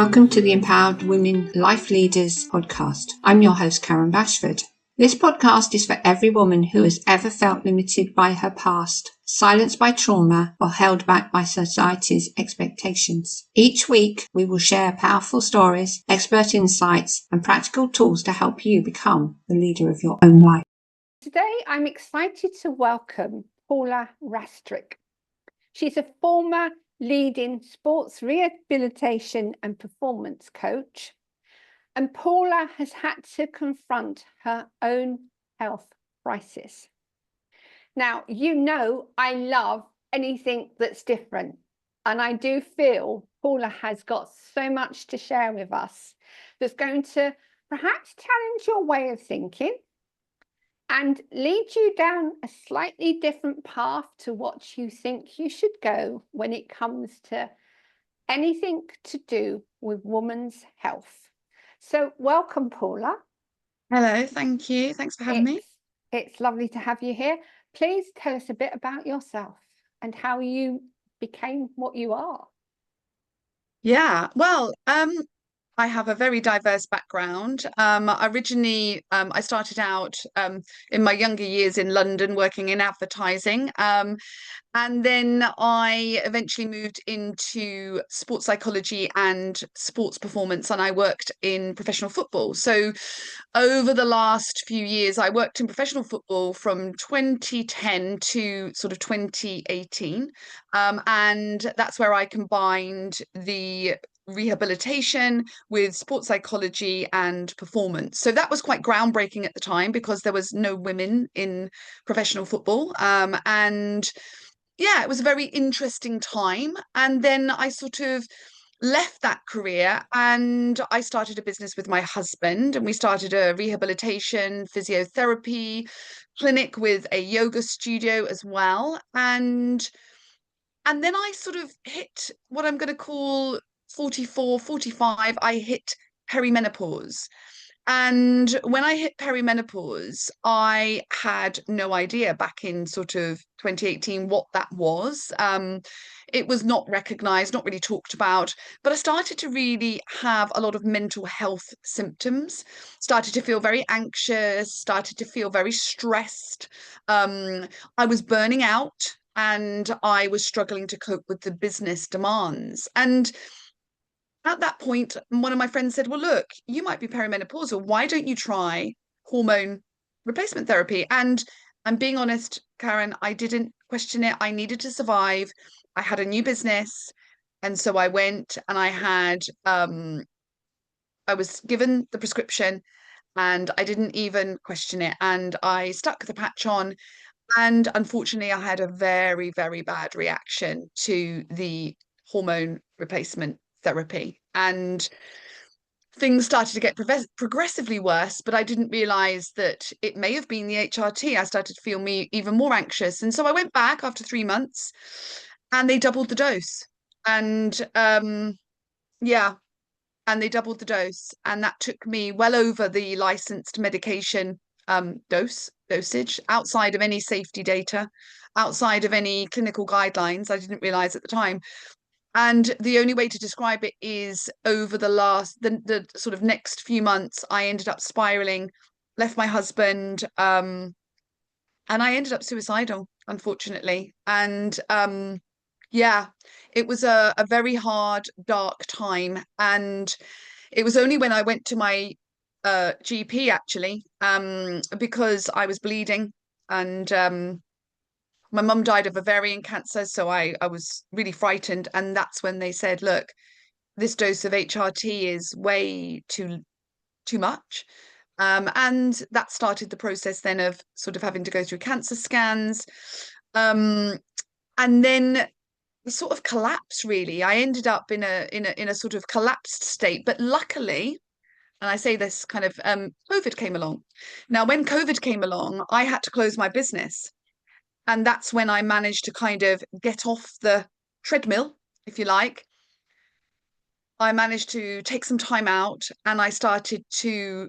Welcome to the Empowered Women Life Leaders podcast. I'm your host, Karen Bashford. This podcast is for every woman who has ever felt limited by her past, silenced by trauma, or held back by society's expectations. Each week, we will share powerful stories, expert insights, and practical tools to help you become the leader of your own life. Today, I'm excited to welcome Paula Rastrick. She's a former leading sports rehabilitation and performance coach, and Paula has had to confront her own health crisis. Now, you know I love anything that's different, and I do feel Paula has got so much to share with us that's going to perhaps challenge your way of thinking and lead you down a slightly different path to what you think you should go when it comes to anything to do with women's health. So welcome, Paula. Hello, thank you. Thanks for having me. It's lovely to have you here. Please tell us a bit about yourself and how you became what you are. Yeah, well, I have a very diverse background. Originally, I started out in my younger years in London working in advertising. And then I eventually moved into sports psychology and sports performance, and I worked in professional football. So over the last few years, I worked in professional football from 2010 to sort of 2018. And that's where I combined the rehabilitation with sports psychology and performance. So that was quite groundbreaking at the time because there was no women in professional football. And yeah, it was a very interesting time. And then I sort of left that career and I started a business with my husband, and we started a rehabilitation physiotherapy clinic with a yoga studio as well. And then I sort of hit what I'm going to call 44, 45, I hit perimenopause. And when I hit perimenopause, I had no idea back in sort of 2018 what that was. It was not recognized, not really talked about, but I started to really have a lot of mental health symptoms, started to feel very anxious, started to feel very stressed. I was burning out and I was struggling to cope with the business demands. And at that point, one of my friends said, well, look, you might be perimenopausal. Why don't you try hormone replacement therapy? And I'm being honest, Karen, I didn't question it. I needed to survive. I had a new business. And so I went and I was given the prescription and I didn't even question it. And I stuck the patch on. And unfortunately, I had a very, very bad reaction to the hormone replacement therapy. And things started to get progressively worse, but I didn't realize that it may have been the HRT. I started to feel even more anxious. And so I went back after 3 months and they doubled the dose. And yeah, and they doubled the dose. And that took me well over the licensed medication dosage, outside of any safety data, outside of any clinical guidelines. I didn't realize at the time. And the only way to describe it is over the sort of next few months, I ended up spiraling, left my husband, and I ended up suicidal, unfortunately. And yeah, it was a very hard, dark time. And it was only when I went to my GP actually, because I was bleeding and my mum died of ovarian cancer, so I was really frightened. And that's when they said, look, this dose of HRT is way too much. And that started the process then of sort of having to go through cancer scans. And then the sort of collapse, really. I ended up in a sort of collapsed state. But luckily, and I say this kind of, COVID came along. Now, when COVID came along, I had to close my business. And that's when I managed to kind of get off the treadmill, if you like. I managed to take some time out and I started to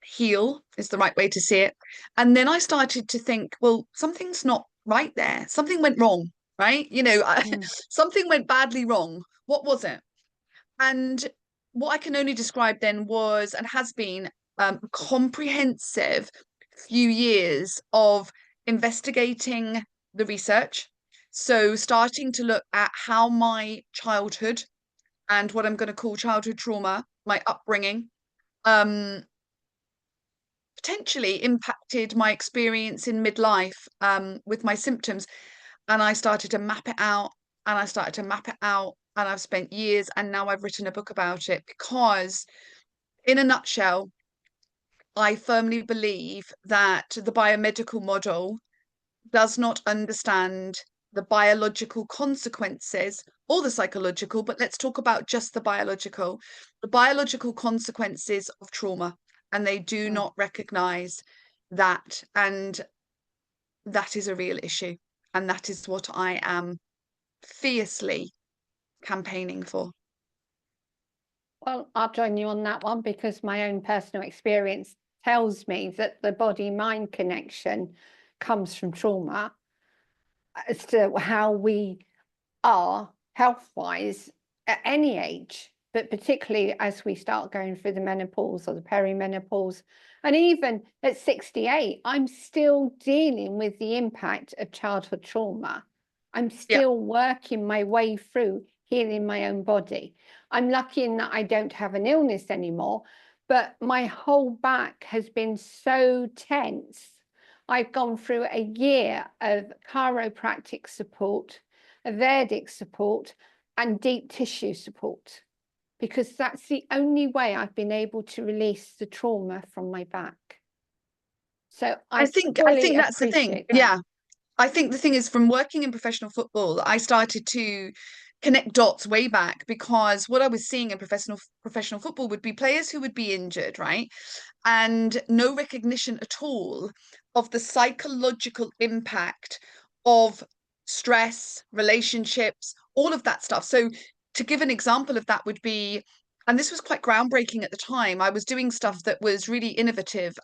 heal, is the right way to see it. And then I started to think, well, something's not right there. Something went wrong, right? Something went badly wrong. What was it? And what I can only describe then was, and has been, a comprehensive few years of investigating the research. So starting to look at how my childhood and what I'm going to call childhood trauma, my upbringing, potentially impacted my experience in midlife, with my symptoms. And I started to map it out, and I started to map it out, and I've spent years, and now I've written a book about it, because in a nutshell, I firmly believe that the biomedical model does not understand the biological consequences or the psychological, but let's talk about just the biological consequences of trauma. And they do not recognize that. And that is a real issue. And that is what I am fiercely campaigning for. Well, I'll join you on that one, because my own personal experience tells me that the body-mind connection comes from trauma as to how we are health-wise at any age, but particularly as we start going through the menopause or the perimenopause. And even at 68, I'm still dealing with the impact of childhood trauma. I'm still working my way through healing my own body. I'm lucky in that I don't have an illness anymore, but my whole back has been so tense. I've gone through a year of chiropractic support, Vedic support, and deep tissue support, because that's the only way I've been able to release the trauma from my back. So I think that's the thing. that. Yeah. I think the thing is, from working in professional football, I started to connect dots way back, because what I was seeing in professional football would be players who would be injured, right? And no recognition at all of the psychological impact of stress, relationships, all of that stuff. So to give an example of that would be, and this was quite groundbreaking at the time, I was doing stuff that was really innovative.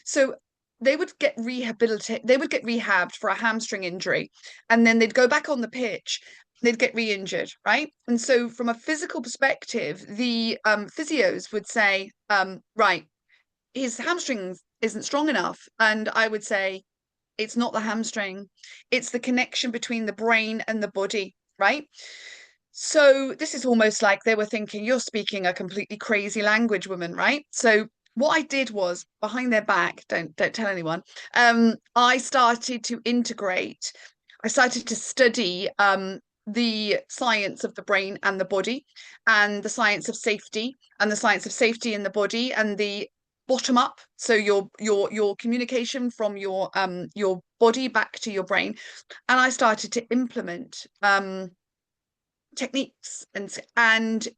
So they would get rehabbed for a hamstring injury, and then they'd go back on the pitch, they'd get re-injured, right? And so from a physical perspective, the physios would say, right, his hamstring isn't strong enough. And I would say, it's not the hamstring, it's the connection between the brain and the body, right? So this is almost like they were thinking, you're speaking a completely crazy language, woman, right? So what I did was, behind their back, don't tell anyone, I started to integrate, I started to study the science of the brain and the body, and the science of safety, and the science of safety in the body, and the bottom up, so your communication from your body back to your brain. And I started to implement techniques, and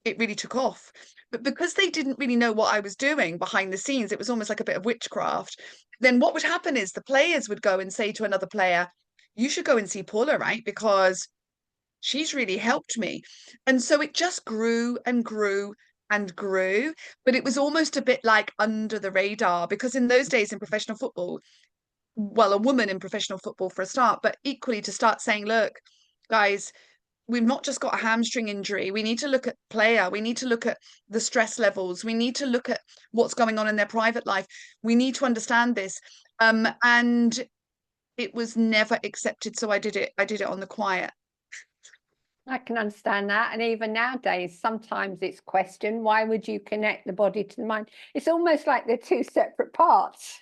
it really took off. But because they didn't really know what I was doing behind the scenes, it was almost like a bit of witchcraft. Then what would happen is the players would go and say to another player, you should go and see Paula, right? Because she's really helped me. And so it just grew and grew and grew. But it was almost a bit like under the radar, because in those days in professional football, well, a woman in professional football for a start, but equally to start saying, look, guys, we've not just got a hamstring injury. We need to look at player. We need to look at the stress levels. We need to look at what's going on in their private life. We need to understand this. And it was never accepted. So I did it on the quiet. I can understand that. And even nowadays, sometimes it's questioned, why would you connect the body to the mind? It's almost like they're two separate parts.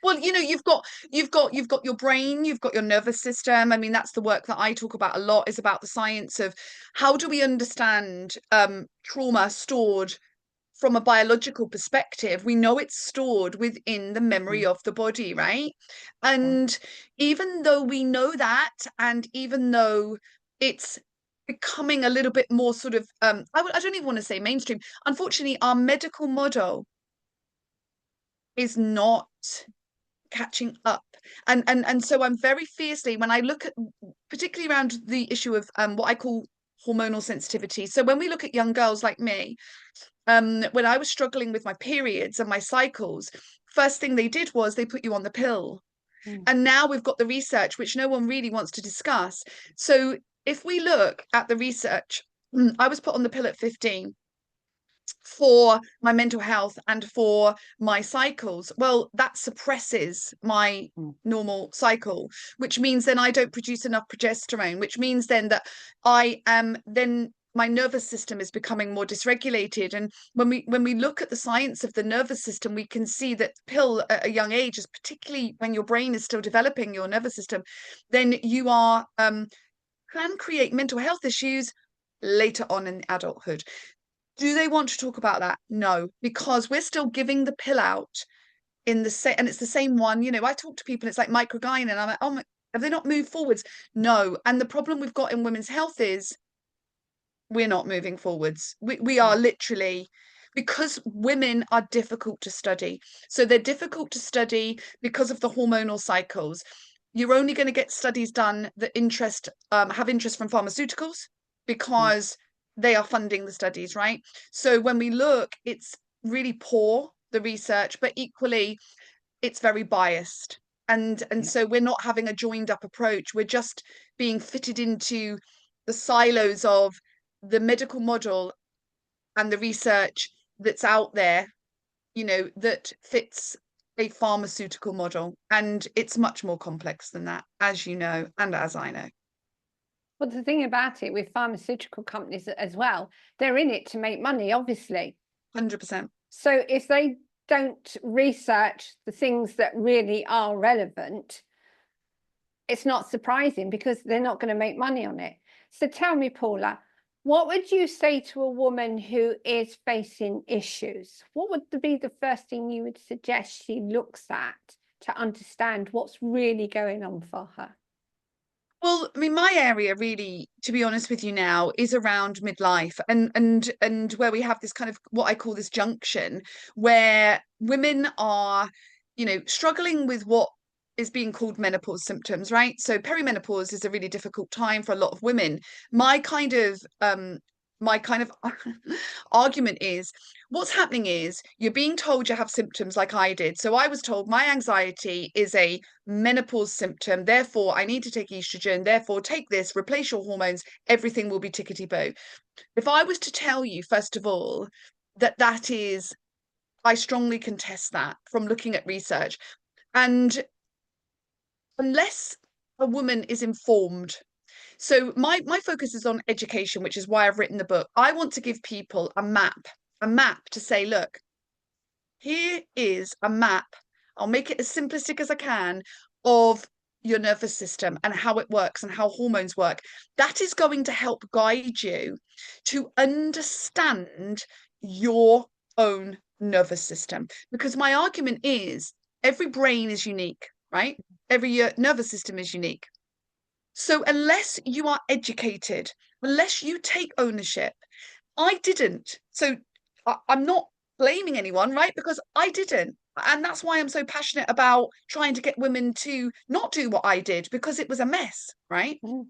Well, you've got your brain, you've got your nervous system. I mean, that's the work that I talk about a lot, is about the science of how do we understand trauma stored from a biological perspective. We know it's stored within the memory of the body, right? And even though we know that, and even though it's becoming a little bit more sort of, I don't even want to say mainstream, unfortunately, our medical model is not catching up. And so I'm very fiercely, when I look at, particularly around the issue of what I call hormonal sensitivity. So when we look at young girls like me, when I was struggling with my periods and my cycles, first thing they did was they put you on the pill. And now we've got the research, which no one really wants to discuss. So if we look at the research, I was put on the pill at 15. for my mental health and for my cycles. Well, that suppresses my normal cycle, which means then I don't produce enough progesterone, which means then that I am then my nervous system is becoming more dysregulated. And when we look at the science of the nervous system, we can see that pill at a young age, is particularly when your brain is still developing your nervous system, then you are can create mental health issues later on in adulthood. Do they want to talk about that? No, because we're still giving the pill out in the same, and it's the same one. You know, I talk to people, it's like microgynon, and I'm like, oh my, have they not moved forwards? No. And the problem we've got in women's health is we're not moving forwards. We are literally, because women are difficult to study. So they're difficult to study because of the hormonal cycles. You're only going to get studies done that have interest from pharmaceuticals, because they are funding the studies, right? So when we look, it's really poor, the research, but equally it's very biased. And so we're not having a joined up approach. We're just being fitted into the silos of the medical model and the research that's out there, you know, that fits a pharmaceutical model. And it's much more complex than that, as you know, and as I know. Well, the thing about it with pharmaceutical companies as well, they're in it to make money, obviously. 100%. So if they don't research the things that really are relevant, it's not surprising, because they're not going to make money on it. So tell me, Paula, what would you say to a woman who is facing issues? What would be the first thing you would suggest she looks at to understand what's really going on for her? Well, I mean, my area really, to be honest with you now, is around midlife, and where we have this kind of what I call this junction, where women are, you know, struggling with what is being called menopause symptoms, right? So perimenopause is a really difficult time for a lot of women. My kind of argument is, what's happening is you're being told you have symptoms like I did. So I was told my anxiety is a menopause symptom, therefore I need to take estrogen, therefore take this, replace your hormones, everything will be tickety-boo. If I was to tell you, first of all, that is, I strongly contest that from looking at research. And unless a woman is informed, so my focus is on education, which is why I've written the book. I want to give people a map to say, look, here is a map. I'll make it as simplistic as I can, of your nervous system and how it works and how hormones work. That is going to help guide you to understand your own nervous system. Because my argument is every brain is unique, right? Every nervous system is unique. So unless you are educated, unless you take ownership, I didn't. So I'm not blaming anyone, right? Because I didn't. And that's why I'm so passionate about trying to get women to not do what I did, because it was a mess, right? Mm.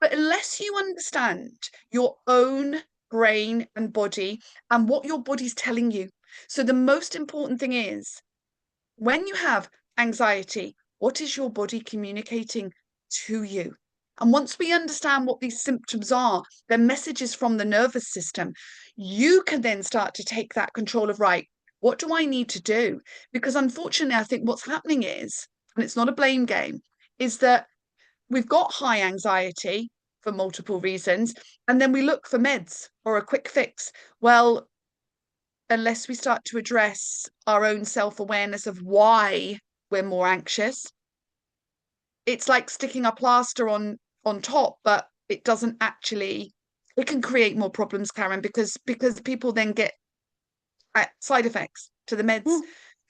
But unless you understand your own brain and body and what your body's telling you. So the most important thing is, when you have anxiety, what is your body communicating to you? And once we understand what these symptoms are, they're messages from the nervous system, you can then start to take that control of, right, what do I need to do? Because unfortunately, I think what's happening is, and it's not a blame game, is that we've got high anxiety for multiple reasons, and then we look for meds or a quick fix. Well, unless we start to address our own self-awareness of why we're more anxious, it's like sticking a plaster on top, but it doesn't actually, it can create more problems, Karen, because people then get side effects to the meds.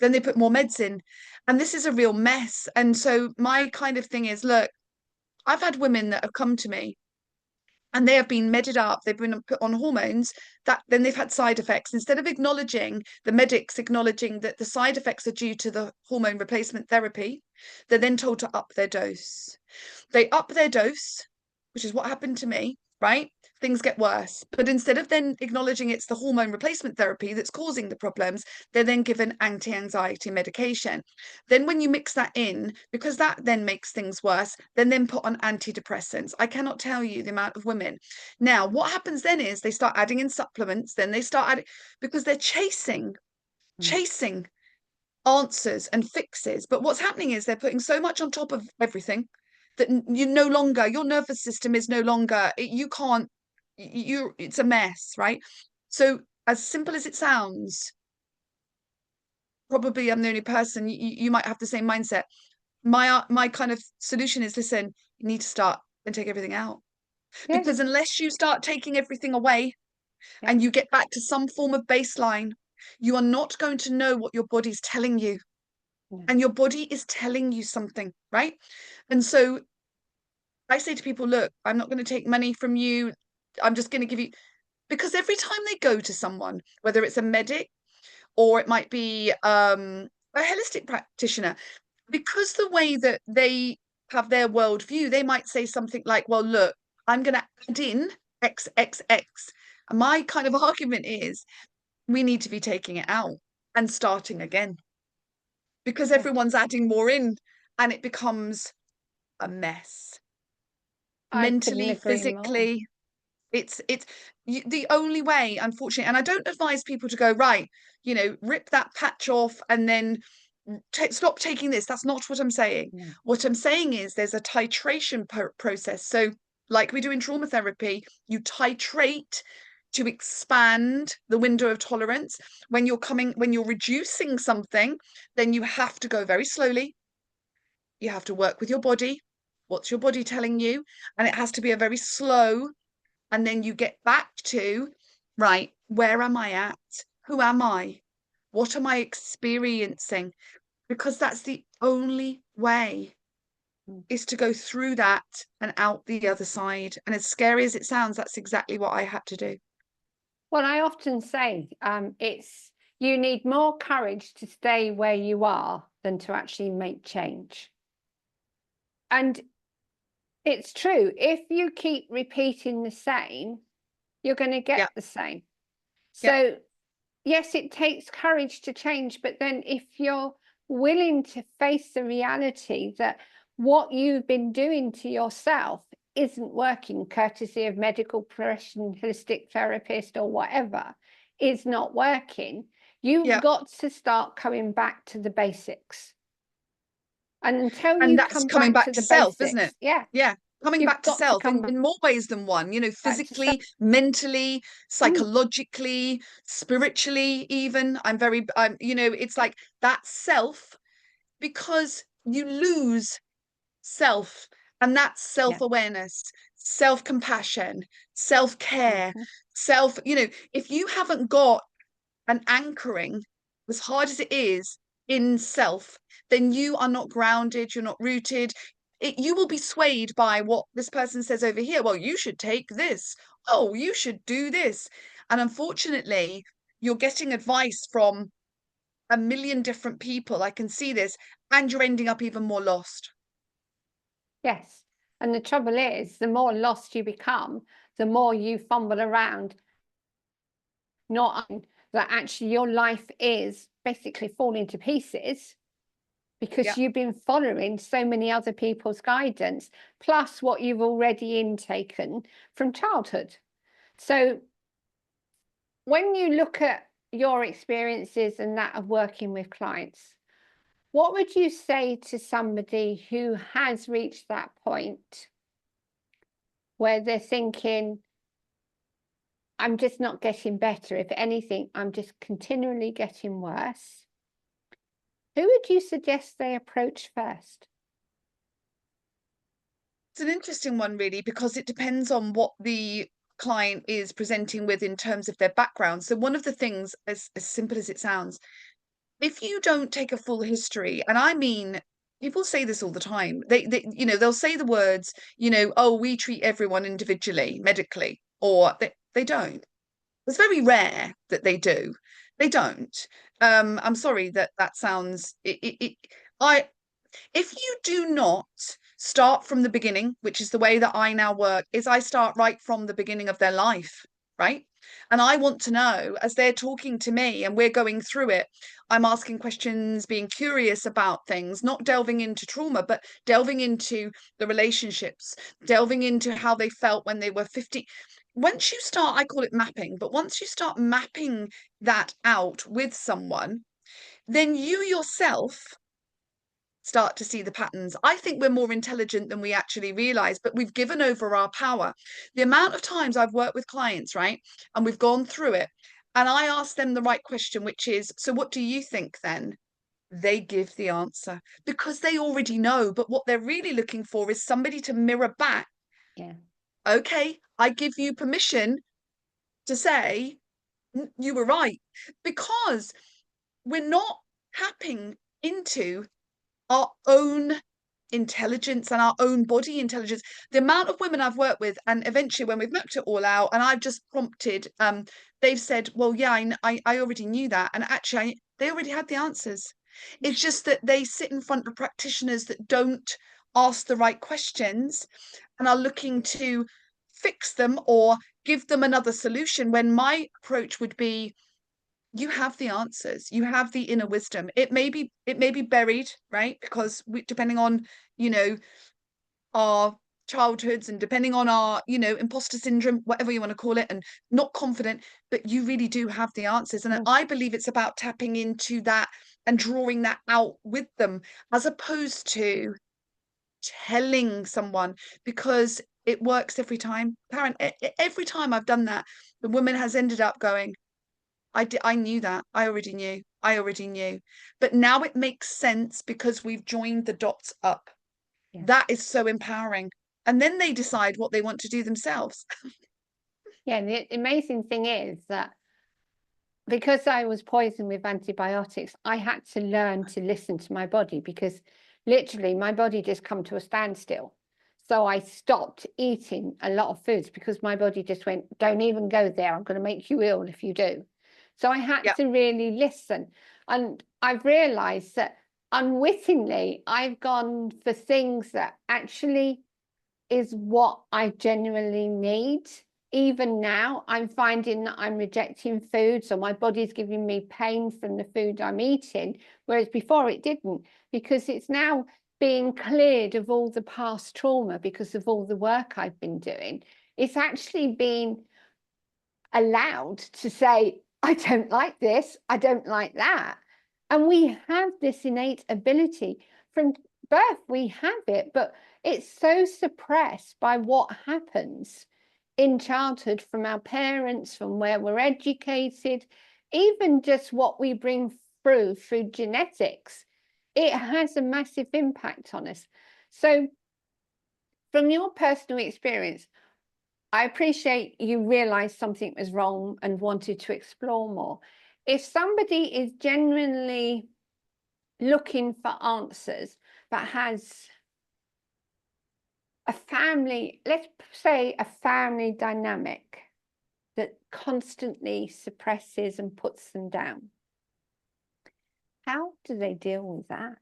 Then they put more meds in, and this is a real mess. And so my kind of thing is, look, I've had women that have come to me and they have been medded up, they've been put on hormones, that then they've had side effects. Instead of acknowledging, the medics acknowledging that the side effects are due to the hormone replacement therapy, they're then told to up their dose. They up their dose, which is what happened to me, right? things get worse. But instead of then acknowledging it's the hormone replacement therapy that's causing the problems, they're then given anti-anxiety medication. Then when you mix that in, because that then makes things worse, then put on antidepressants. I cannot tell you the amount of women. Now, what happens then is they start adding in supplements, then they start adding, because they're chasing answers and fixes. But what's happening is they're putting so much on top of everything that you no longer, your nervous system is no longer, you can't, it's a mess, right? So as simple as it sounds, probably I'm the only person, you might have the same mindset. My kind of solution is, listen, you need to start and take everything out. Yeah. Because unless you start taking everything away and you get back to some form of baseline, you are not going to know what your body's telling you. And your body is telling you something, right? And so I say to people, look, I'm not going to take money from you. I'm just going to give you, because every time they go to someone, whether it's a medic or it might be a holistic practitioner, because the way that they have their worldview, they might say something like, well, look, I'm going to add in X, X, X. And my kind of argument is we need to be taking it out and starting again, because everyone's adding more in and it becomes a mess. Mentally, physically. It's the only way, unfortunately, and I don't advise people to go, right, rip that patch off and then stop taking this. That's not what I'm saying. What I'm saying is there's a titration process. So like we do in trauma therapy, you titrate to expand the window of tolerance. When you're reducing something, then you have to go very slowly. You have to work with your body. What's your body telling you? And it has to be a very slow, and then you get back to, right, where am I at? Who am I? What am I experiencing? Because that's the only way, is to go through that and out the other side. And as scary as it sounds, that's exactly what I had to do. Well, I often say you need more courage to stay where you are than to actually make change. And it's true. If you keep repeating the same, you're going to get the same. So yes, it takes courage to change, but then if you're willing to face the reality that what you've been doing to yourself isn't working, courtesy of medical profession, holistic therapist or whatever, is not working, you've got to start coming back to the basics. And until you that's come back to the self, basics, isn't it? Yeah. Coming back to self in more ways than one, physically, mentally, psychologically, spiritually, even. It's like that self, because you lose self, and that's self-awareness, self-compassion, self-care, if you haven't got an anchoring, as hard as it is, in self, then you are not grounded, you're not rooted. You will be swayed by what this person says over here. Well, you should take this. Oh, you should do this. And unfortunately, you're getting advice from a million different people. I can see this, and you're ending up even more lost. Yes. And the trouble is, the more lost you become, the more you fumble around, not that actually your life is basically falling to pieces because you've been following so many other people's guidance, plus what you've already intaken from childhood. So when you look at your experiences and that of working with clients, what would you say to somebody who has reached that point where they're thinking, I'm just not getting better. If anything, I'm just continually getting worse. Who would you suggest they approach first? It's an interesting one, really, because it depends on what the client is presenting with in terms of their background. So one of the things, as simple as it sounds, if you don't take a full history, and I mean, people say this all the time, they'll say the words, oh, we treat everyone individually, medically, or they don't. It's very rare that they do. They don't. I'm sorry that sounds. If you do not start from the beginning, which is the way that I now work, is I start right from the beginning of their life, right? And I want to know, as they're talking to me and we're going through it, I'm asking questions, being curious about things, not delving into trauma, but delving into the relationships, delving into how they felt when they were 50. Once you start, I call it mapping, but once you start mapping that out with someone, then you yourself start to see the patterns. I think we're more intelligent than we actually realize, but we've given over our power. The amount of times I've worked with clients, right, and we've gone through it, and I ask them the right question, which is, so what do you think then? They give the answer because they already know. But what they're really looking for is somebody to mirror back. Yeah. Okay, I give you permission to say you were right, because we're not tapping into our own intelligence and our own body intelligence. The amount of women I've worked with, and eventually when we've mapped it all out and I've just prompted, they've said, well, yeah, I already knew that. And actually, they already had the answers. It's just that they sit in front of practitioners that don't ask the right questions and are looking to fix them or give them another solution, when my approach would be, you have the answers, you have the inner wisdom. It may be buried, right? Because depending on, you know, our childhoods and depending on our, imposter syndrome, whatever you want to call it, and not confident, but you really do have the answers. And I believe it's about tapping into that and drawing that out with them, as opposed to telling someone, because it works every time. Karen, every time I've done that, the woman has ended up going, I knew that. I already knew. I already knew. But now it makes sense because we've joined the dots up. Yeah. That is so empowering. And then they decide what they want to do themselves. Yeah, and the amazing thing is that because I was poisoned with antibiotics, I had to learn to listen to my body, because literally my body just come to a standstill. So I stopped eating a lot of foods because my body just went, don't even go there. I'm going to make you ill if you do. So I had Yep. to really listen. And I've realized that unwittingly, I've gone for things that actually is what I genuinely need. Even now, I'm finding that I'm rejecting food, so my body's giving me pain from the food I'm eating, whereas before it didn't, because it's now being cleared of all the past trauma because of all the work I've been doing. It's actually been allowed to say, I don't like this, I don't like that. And we have this innate ability from birth, we have it, but it's so suppressed by what happens in childhood from our parents, from where we're educated, even just what we bring through genetics. It has a massive impact on us. So from your personal experience, I appreciate you realized something was wrong and wanted to explore more. If somebody is genuinely looking for answers but has a family, let's say a family dynamic that constantly suppresses and puts them down, how do they deal with that?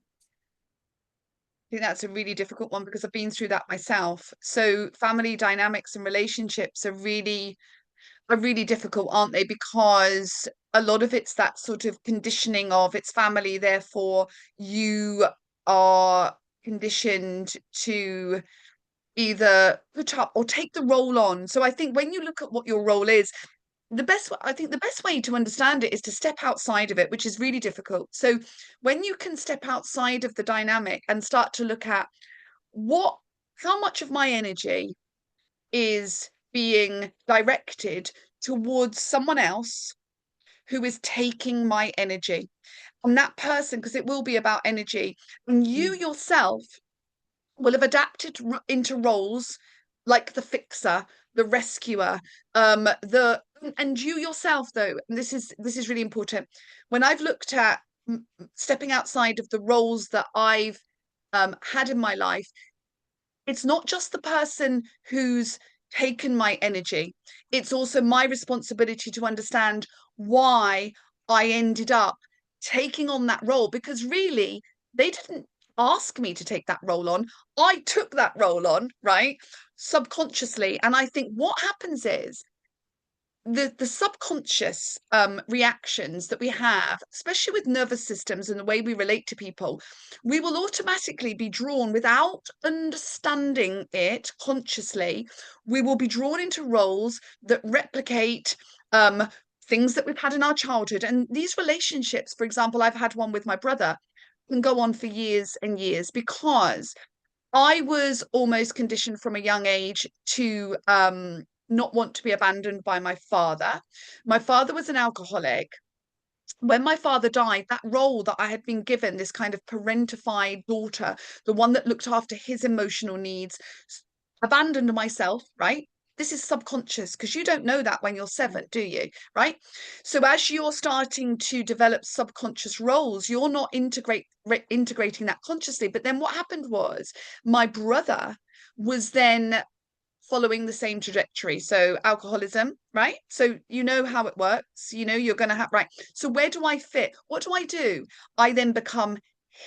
I think that's a really difficult one because I've been through that myself. So family dynamics and relationships are really difficult, aren't they? Because a lot of it's that sort of conditioning of it's family, therefore you are conditioned to either put up or take the role on. So I think when you look at what your role is, the best way to understand it is to step outside of it, which is really difficult. So when you can step outside of the dynamic and start to look at how much of my energy is being directed towards someone else who is taking my energy, and that person, because it will be about energy, and you yourself will have adapted into roles like the fixer, the rescuer, and you yourself, though, and this is really important. When I've looked at stepping outside of the roles that I've had in my life, it's not just the person who's taken my energy, it's also my responsibility to understand why I ended up taking on that role, because really they didn't ask me to take that role on. I took that role on, right? Subconsciously. And I think what happens is the subconscious reactions that we have, especially with nervous systems and the way we relate to people, we will automatically be drawn without understanding it consciously. We will be drawn into roles that replicate things that we've had in our childhood. And these relationships, for example, I've had one with my brother, can go on for years and years because I was almost conditioned from a young age to not want to be abandoned by my father. My father was an alcoholic. When my father died, that role that I had been given, this kind of parentified daughter, the one that looked after his emotional needs, abandoned myself, right? This is subconscious because you don't know that when you're 7, do you? Right? So as you're starting to develop subconscious roles, you're not integrating that consciously. But then what happened was my brother was then following the same trajectory. So alcoholism, right? So you know how it works. You know you're going to have, right? So where do I fit? What do? I then become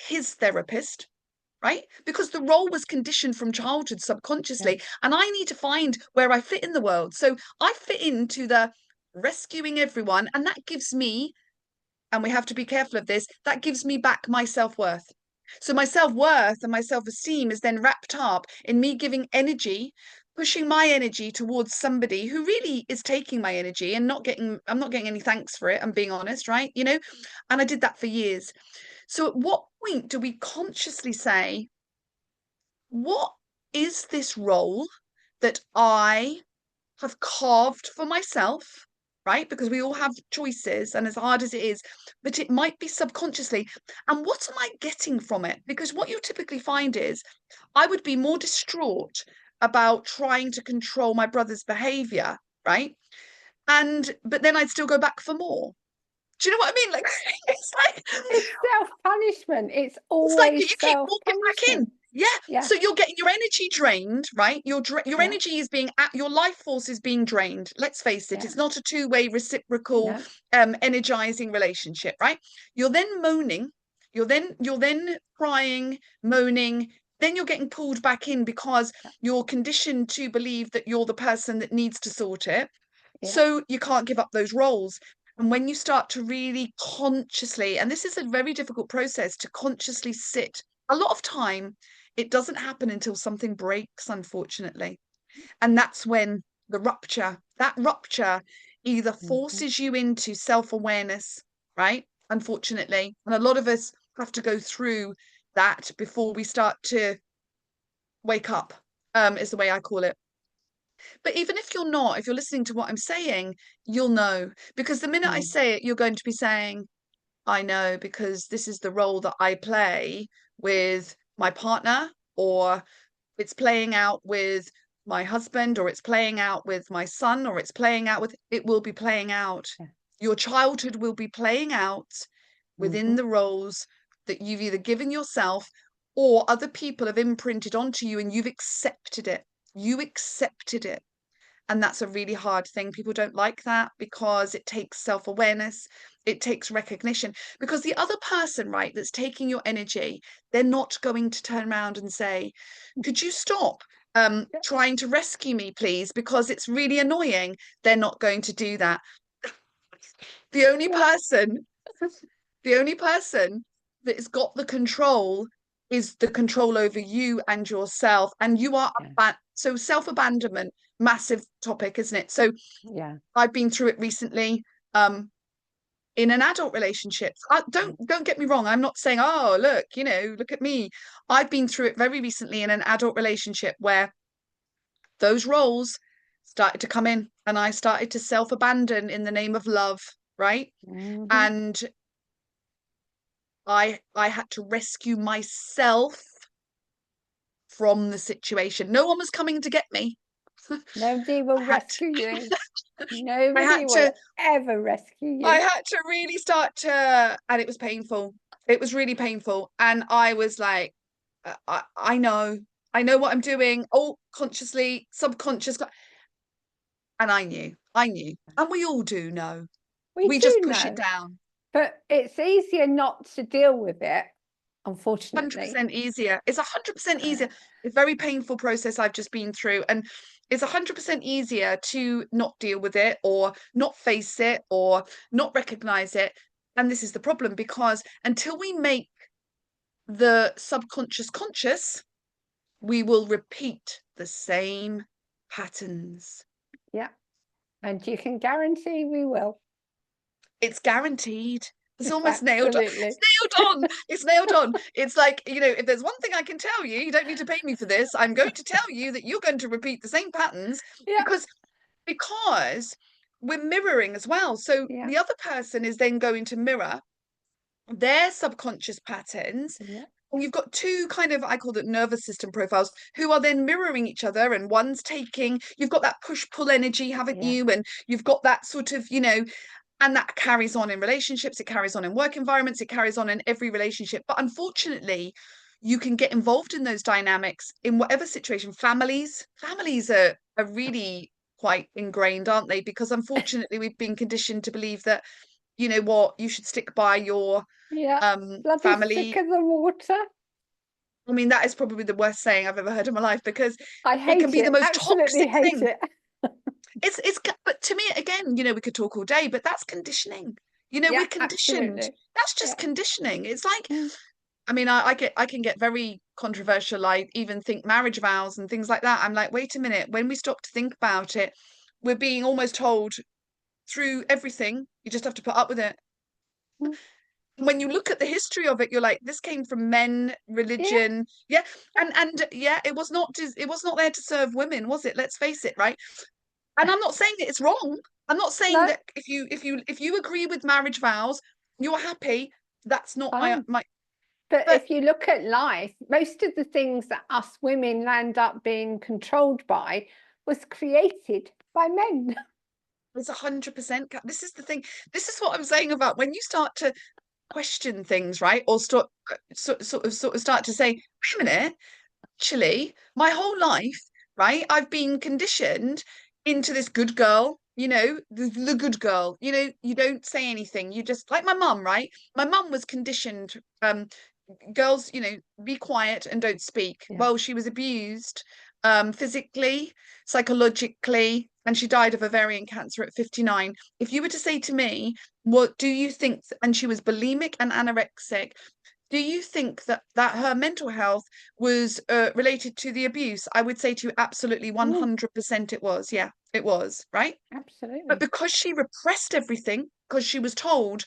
his therapist, right? Because the role was conditioned from childhood subconsciously, and I need to find where I fit in the world. So I fit into the rescuing everyone, and that gives me, and we have to be careful of this, that gives me back my self-worth. So my self-worth and my self-esteem is then wrapped up in me giving energy, pushing my energy towards somebody who really is taking my energy and I'm not getting any thanks for it, I'm being honest, right? You know, and I did that for years. So at what point do we consciously say, what is this role that I have carved for myself, right? Because we all have choices, and as hard as it is, but it might be subconsciously. And what am I getting from it? Because what you typically find is I would be more distraught about trying to control my brother's behavior, right? But then I'd still go back for more. Do you know what I mean? Like it's self-punishment. It's it's like you always keep walking back in. Yeah. So you're getting your energy drained, right? Your energy is being your life force is being drained. Let's face it, it's not a two-way reciprocal energizing relationship, right? You're then moaning, you're then crying, moaning, then you're getting pulled back in because you're conditioned to believe that you're the person that needs to sort it. So you can't give up those roles. And when you start to really consciously, and this is a very difficult process to consciously sit, a lot of time, it doesn't happen until something breaks, unfortunately. And that's when that rupture either forces you into self-awareness, right? Unfortunately. And a lot of us have to go through that before we start to wake up, is the way I call it. But even if you're listening to what I'm saying, you'll know. Because the minute I say it, you're going to be saying, I know, because this is the role that I play with my partner, or it's playing out with my husband, or it's playing out with my son, or it will be playing out. Your childhood will be playing out within the roles that you've either given yourself or other people have imprinted onto you, and you've accepted it. You accepted it. And that's a really hard thing. People don't like that because it takes self-awareness, it takes recognition. Because the other person, right, that's taking your energy, they're not going to turn around and say, could you stop trying to rescue me, please? Because it's really annoying. They're not going to do that. The only person, the only person that has got the control is the control over you and yourself. And you are so self-abandonment, massive topic, isn't it? So I've been through it recently in an adult relationship. Don't get me wrong, I'm not saying, oh look, look at me. I've been through it very recently in an adult relationship where those roles started to come in, and I started to self-abandon in the name of love, right? And I had to rescue myself from the situation. No one was coming to get me. Nobody will rescue you. Nobody will ever rescue you. I had to really start to, and it was painful. It was really painful. And I was like, I know what I'm doing. Oh, consciously, subconscious. And I knew. And we all do know. We just push it down. But it's easier not to deal with it unfortunately. 100% easier. It's 100% easier. It's a very painful process I've just been through, and it's 100% easier to not deal with it or not face it or not recognize it. And this is the problem, because until we make the subconscious conscious, we will repeat the same patterns. Yeah. And you can guarantee we will. It's guaranteed. It's almost nailed on. Absolutely. It's nailed on. It's nailed on. It's like, if there's one thing I can tell you, you don't need to pay me for this. I'm going to tell you that you're going to repeat the same patterns Yeah. because we're mirroring as well. So Yeah. the other person is then going to mirror their subconscious patterns. Yeah. And you've got two kind of, I call it nervous system profiles, who are then mirroring each other, and one's you've got that push-pull energy, haven't you? And you've got that sort of, and that carries on in relationships, it carries on in work environments, it carries on in every relationship. But unfortunately, you can get involved in those dynamics in whatever situation. Families are really quite ingrained, aren't they? Because unfortunately, we've been conditioned to believe that, you know what, you should stick by your family. Thicker than water. I mean, that is probably the worst saying I've ever heard in my life, because I hate it can be the most absolutely toxic hate thing. it. But to me, again, we could talk all day, but that's conditioning. We're conditioned. Absolutely. That's just conditioning. It's like, I mean, I can get very controversial. I even think marriage vows and things like that. I'm like, wait a minute. When we stop to think about it, we're being almost told through everything, you just have to put up with it. When you look at the history of it, you're like, this came from men, religion, and it was not there to serve women, was it? Let's face it, right? And I'm not saying that it's wrong. I'm not saying that if you agree with marriage vows, you're happy. That's not my. But if you look at life, most of the things that us women end up being controlled by was created by men. It's 100%. This is the thing. This is what I'm saying about when you start to question things, right? Or sort of start to say, wait a minute, actually, my whole life, right, I've been conditioned into this good girl, the good girl, you don't say anything, you just, like my mum, right? My mum was conditioned, girls, be quiet and don't speak. Well, she was abused physically, psychologically, and she died of ovarian cancer at 59. If you were to say to me, what do you think, and she was bulimic and anorexic, do you think that her mental health was related to the abuse? I would say to you, absolutely 100% it was. Yeah, it was, right? Absolutely. But because she repressed everything, because she was told,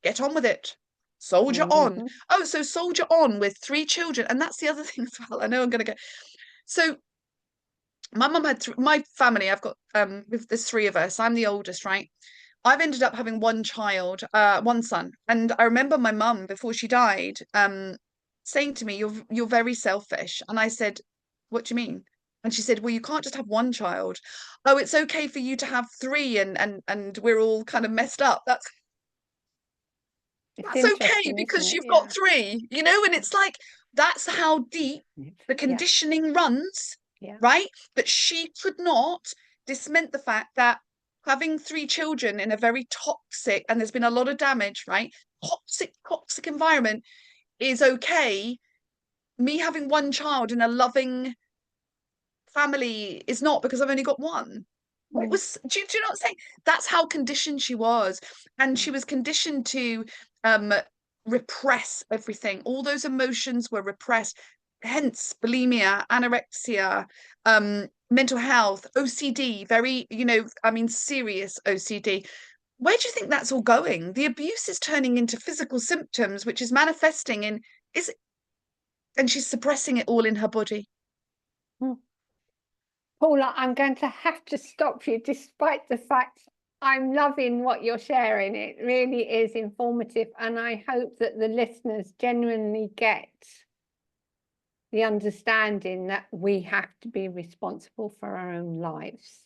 get on with it, soldier on. Oh, so soldier on with 3 children. And that's the other thing as well. I know I'm going to go. So my mum had my family, I've got there's 3 of us. I'm the oldest, right? I've ended up having one child, one son. And I remember my mum, before she died, saying to me, you're very selfish. And I said, what do you mean? And she said, well, you can't just have one child. Oh, it's okay for you to have 3 and we're all kind of messed up. That's okay because you've got 3, and it's like, that's how deep the conditioning runs, right? But she could not dismiss the fact that having 3 children in a very toxic, and there's been a lot of damage, right? Toxic environment is okay. Me having one child in a loving family is not, because I've only got one. What was, do you know what I'm saying? That's how conditioned she was. And she was conditioned to repress everything. All those emotions were repressed. Hence bulimia, anorexia, mental health, OCD, very, serious OCD. Where do you think that's all going? The abuse is turning into physical symptoms, which is manifesting and she's suppressing it all in her body. Paula, I'm going to have to stop you, despite the fact I'm loving what you're sharing. It really is informative, and I hope that the listeners genuinely get the understanding that we have to be responsible for our own lives.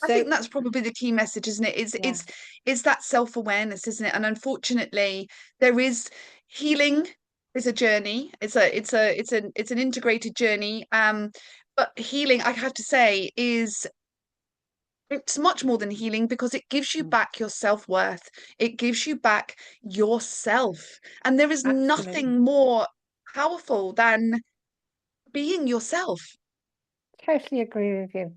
I think that's probably the key message, isn't it? It's that self-awareness, isn't it? And unfortunately, there is healing is a journey. It's an integrated journey. But healing, I have to say, is it's much more than healing, because it gives you back your self-worth. It gives you back yourself. And there is Absolutely. nothing more powerful than being yourself. Totally agree with you.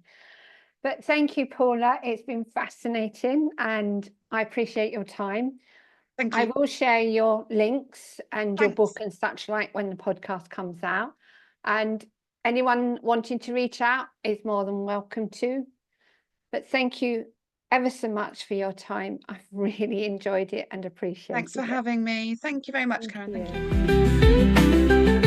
But thank you, Paula. It's been fascinating and I appreciate your time. Thank I you. will share your links and your Thanks. book and such like when the podcast comes out. And anyone wanting to reach out is more than welcome to. But thank you ever so much for your time. I've really enjoyed it and appreciated it. Thanks for having me. Thank you very much, Thank Karen. you. Thank you.